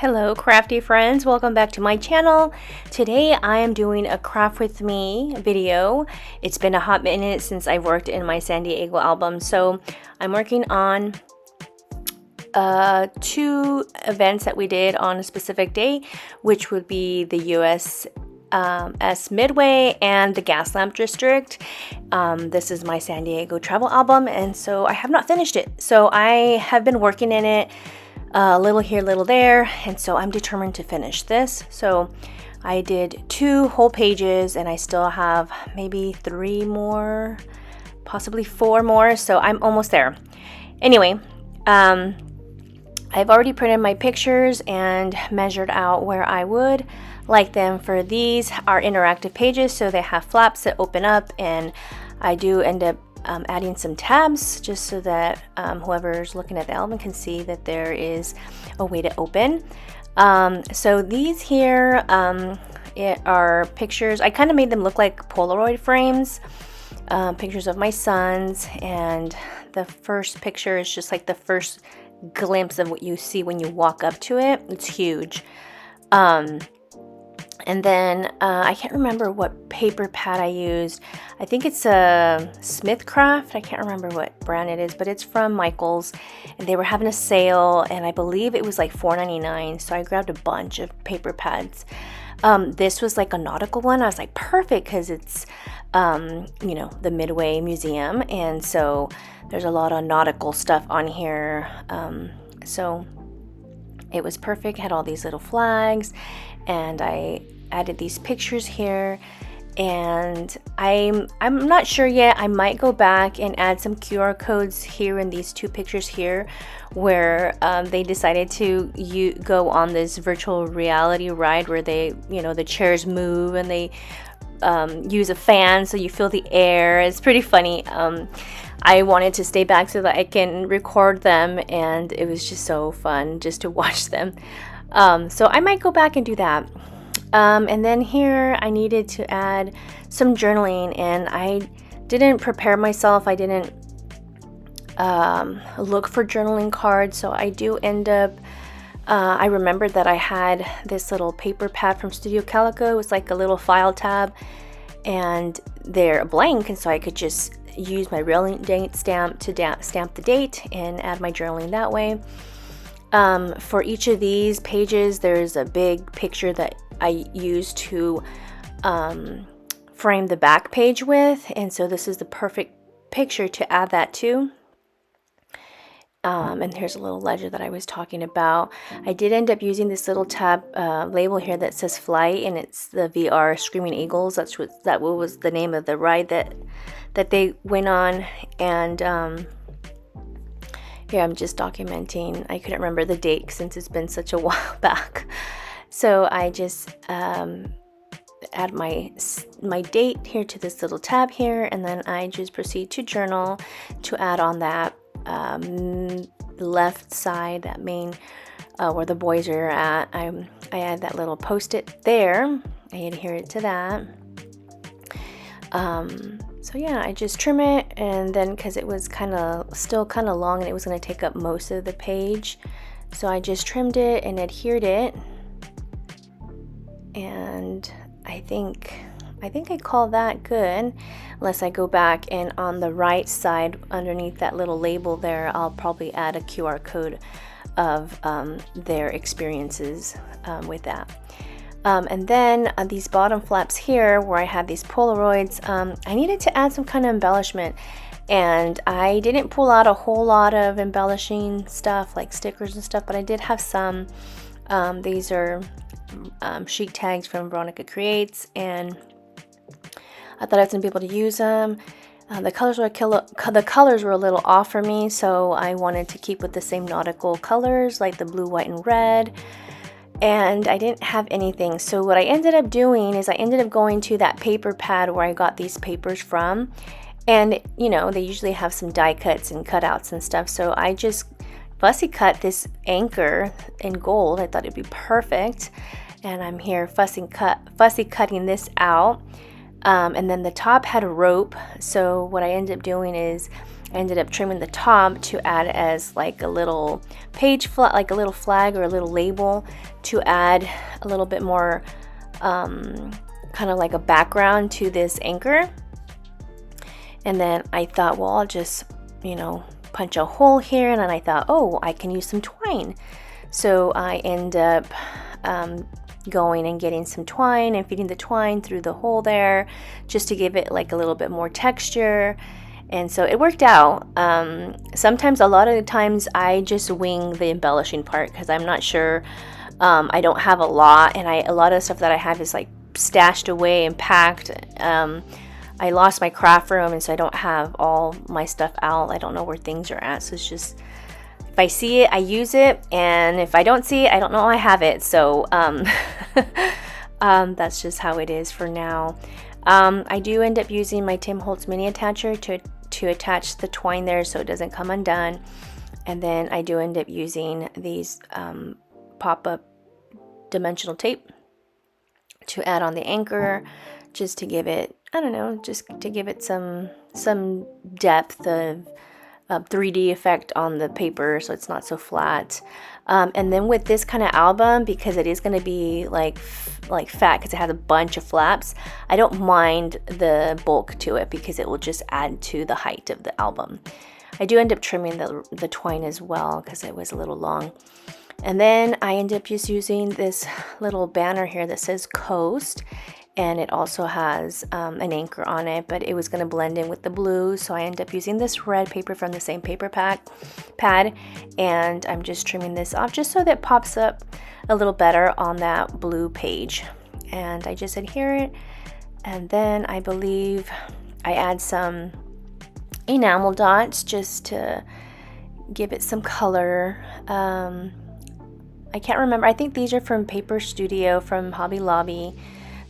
Hello crafty friends, welcome back to my channel. Today I am doing a craft with me video. It's been a hot minute since I worked in my San Diego album, so I'm working on two events that we did on a specific day, which would be the US Midway and the Gaslamp district. This is my San Diego travel album, and so I have not finished it. So I have been working in it a little here, little there, and so I'm determined to finish this. So I did 2 whole pages, and I still have maybe 3 more, possibly 4 more, so I'm almost there. Anyway, I've already printed my pictures and measured out where I would like them. For these are interactive pages, so they have flaps that open up, and I do end up adding some tabs just so that whoever's looking at the album can see that there is a way to open. So these here are pictures. I kind of made them look like Polaroid frames, pictures of my sons, and the first picture is just like the first glimpse of what you see when you walk up to it. It's huge. And then I can't remember what paper pad I used. I think it's a Smithcraft. I can't remember what brand it is, but it's from Michaels, and they were having a sale, and I believe it was like $4.99, so I grabbed a bunch of paper pads. This was like a nautical one. I was like, perfect, because it's you know, the Midway Museum, and so there's a lot of nautical stuff on here. So it was perfect. It had all these little flags, and I added these pictures here, and I'm not sure yet. I might go back and add some QR codes here in these 2 pictures here, where they decided to go on this virtual reality ride where they, you know, the chairs move and they use a fan so you feel the air. It's pretty funny. I wanted to stay back so that I can record them, and it was just so fun just to watch them. So I might go back and do that. And then here I needed to add some journaling, and I didn't prepare myself. I didn't look for journaling cards, so I do end up I remembered that I had this little paper pad from Studio Calico. It was like a little file tab, and they're blank, and so I could just use my real date stamp to stamp the date and add my journaling that way. For each of these pages, there's a big picture that I use to frame the back page with, and so this is the perfect picture to add that to. And here's a little ledger that I was talking about. I did end up using this little tab label here that says Flight, and it's the VR Screaming Eagles. That was the name of the ride that they went on. And here I'm just documenting. I couldn't remember the date since it's been such a while back, so I just add my date here to this little tab here, and then I just proceed to journal to add on that left side, that main where the boys are at. I add that little post-it there. I adhere it to that. So yeah, I just trim it, and then because it was still kind of long and it was going to take up most of the page, so I just trimmed it and adhered it. And I think I call that good, unless I go back and on the right side underneath that little label there, I'll probably add a QR code of their experiences with that. And then these bottom flaps here where I have these Polaroids, I needed to add some kind of embellishment, and I didn't pull out a whole lot of embellishing stuff like stickers and stuff, but I did have some. These are sheet tags from Veronica Creates, and I thought I was going to be able to use them. The colors were a little off for me, so I wanted to keep with the same nautical colors like the blue, white, and red. And I didn't have anything, so what I ended up doing is I ended up going to that paper pad where I got these papers from, and you know, they usually have some die cuts and cutouts and stuff, so I just fussy cut this anchor in gold. I thought it'd be perfect, and I'm here fussy cutting this out. And then the top had a rope, so what I ended up doing is I ended up trimming the top to add as like a little page flag, like a little flag or a little label, to add a little bit more kind of like a background to this anchor. And then I thought, well, I'll just, you know, punch a hole here, and then I thought, oh, I can use some twine. So I end up going and getting some twine and feeding the twine through the hole there, just to give it like a little bit more texture. And so it worked out. Sometimes, a lot of the times, I just wing the embellishing part because I'm not sure. I don't have a lot, and a lot of stuff that I have is like stashed away and packed. I lost my craft room, and so I don't have all my stuff out. I don't know where things are at, so it's just, if I see it, I use it, and if I don't see it, I don't know I have it. So that's just how it is for now. I do end up using my Tim Holtz mini attacher to attach the twine there so it doesn't come undone. And then I do end up using these pop-up dimensional tape to add on the anchor, just to give it, I don't know, just to give it some depth of 3D effect on the paper, so it's not so flat. And then with this kind of album, because it is going to be like fat, because it has a bunch of flaps, I don't mind the bulk to it because it will just add to the height of the album. I do end up trimming the twine as well because it was a little long. And then I end up just using this little banner here that says Coast, and it also has an anchor on it, but it was going to blend in with the blue, so I end up using this red paper from the same paper pad, and I'm just trimming this off just so that it pops up a little better on that blue page. And I just adhere it, and then I believe I add some enamel dots just to give it some color. I can't remember, I think these are from Paper Studio from Hobby Lobby.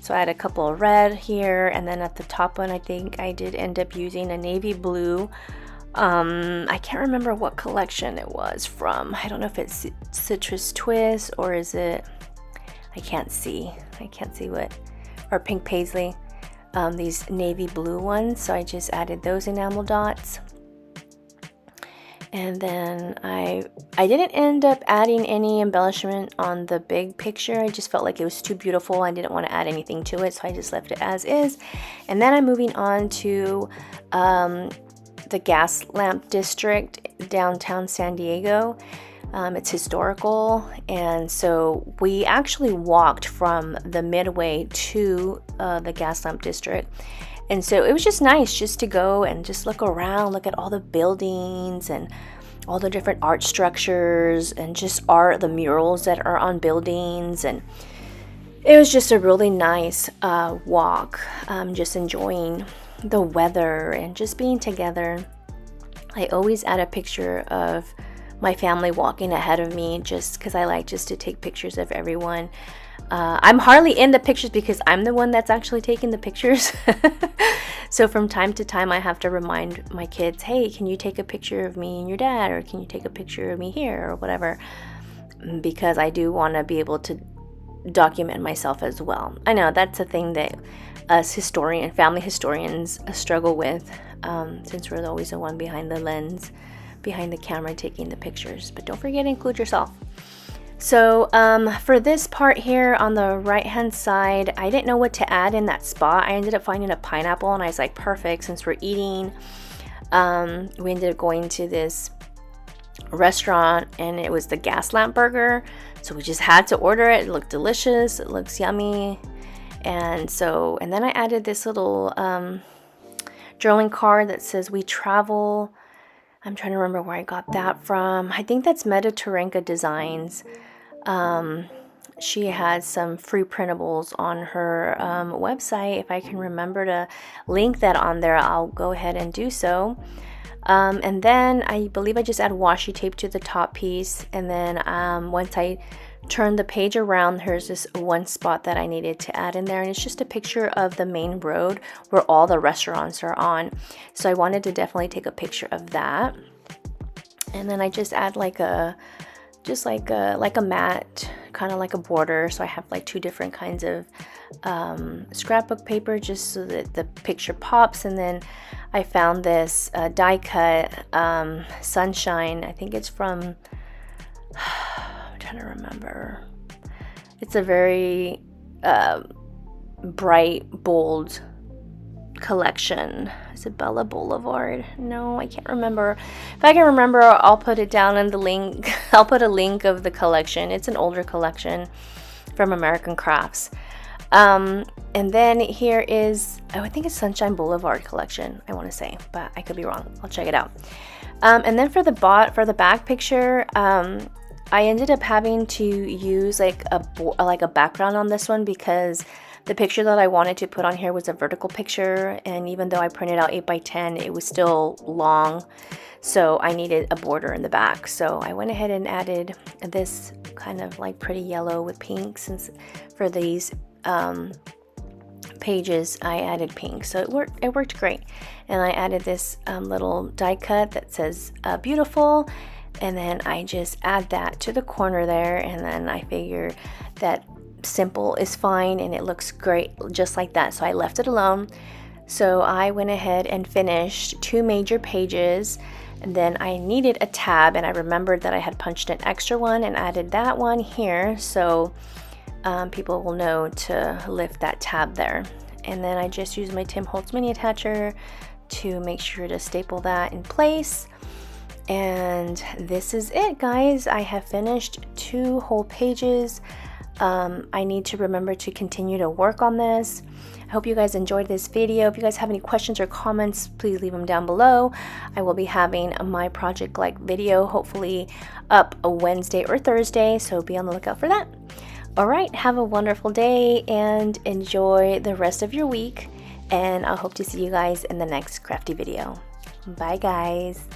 So I had a couple of red here, and then at the top one I think I did end up using a navy blue. I can't remember what collection it was from. I don't know if it's Citrus Twist or is it, I can't see what, or Pink Paisley, these navy blue ones. So I just added those enamel dots. And then I didn't end up adding any embellishment on the big picture. I just felt like it was too beautiful. I didn't want to add anything to it, so I just left it as is. And then I'm moving on to the Gaslamp district, downtown San Diego. It's historical, and so we actually walked from the Midway to the Gaslamp district. And so it was just nice just to go and just look around, look at all the buildings and all the different art structures and just the murals that are on buildings. And it was just a really nice walk, just enjoying the weather and just being together. I always add a picture of my family walking ahead of me just because I like just to take pictures of everyone. I'm hardly in the pictures because I'm the one that's actually taking the pictures. So from time to time I have to remind my kids, hey, can you take a picture of me and your dad, or can you take a picture of me here, or whatever, because I do want to be able to document myself as well. I know that's a thing that us family historians struggle with, since we're always the one behind the lens, behind the camera taking the pictures. But don't forget to include yourself. So for this part here on the right hand side, I didn't know what to add in that spot. I ended up finding a pineapple, and I was like, perfect, since we're eating. We ended up going to this restaurant, and it was the Gaslamp burger, so we just had to order it. It looked delicious, it looks yummy. And then I added this little journaling card that says we travel. I'm trying to remember where I got that from. I think that's Mediterranka Designs. She has some free printables on her website. If I can remember to link that on there, I'll go ahead and do so. And then I believe I just add washi tape to the top piece. And then once I turn the page around, there's this one spot that I needed to add in there, and it's just a picture of the main road where all the restaurants are on. So I wanted to definitely take a picture of that. And then I just add like a just like a mat, kind of like a border. So I have like two different kinds of scrapbook paper just so that the picture pops. And then I found this die cut sunshine. I think it's from, I'm trying to remember. It's a very bright, bold collection. Is it Bella Boulevard? No, I can't remember. If I can remember, I'll put it down in the link. I'll put a link of the collection. It's an older collection from American Crafts. And then here is, oh, I think it's Sunshine Boulevard collection, I want to say, but I could be wrong. I'll check it out. And then for the back picture, I ended up having to use like a background on this one because the picture that I wanted to put on here was a vertical picture, and even though I printed out 8x10, it was still long, so I needed a border in the back. So I went ahead and added this kind of like pretty yellow with pink, since for these pages I added pink, so it worked great. And I added this little die cut that says beautiful, and then I just add that to the corner there, and then I figure that simple is fine and it looks great just like that, so I left it alone. So I went ahead and finished two major pages, and then I needed a tab, and I remembered that I had punched an extra one and added that one here, so people will know to lift that tab there. And then I just used my Tim Holtz mini attacher to make sure to staple that in place. And this is it, guys. I have finished two whole pages. I need to remember to continue to work on this. I hope you guys enjoyed this video. If you guys have any questions or comments, please leave them down below. I will be having my project like video hopefully up a Wednesday or Thursday, so be on the lookout for that. All right, have a wonderful day and enjoy the rest of your week, and I hope to see you guys in the next crafty video. Bye, guys.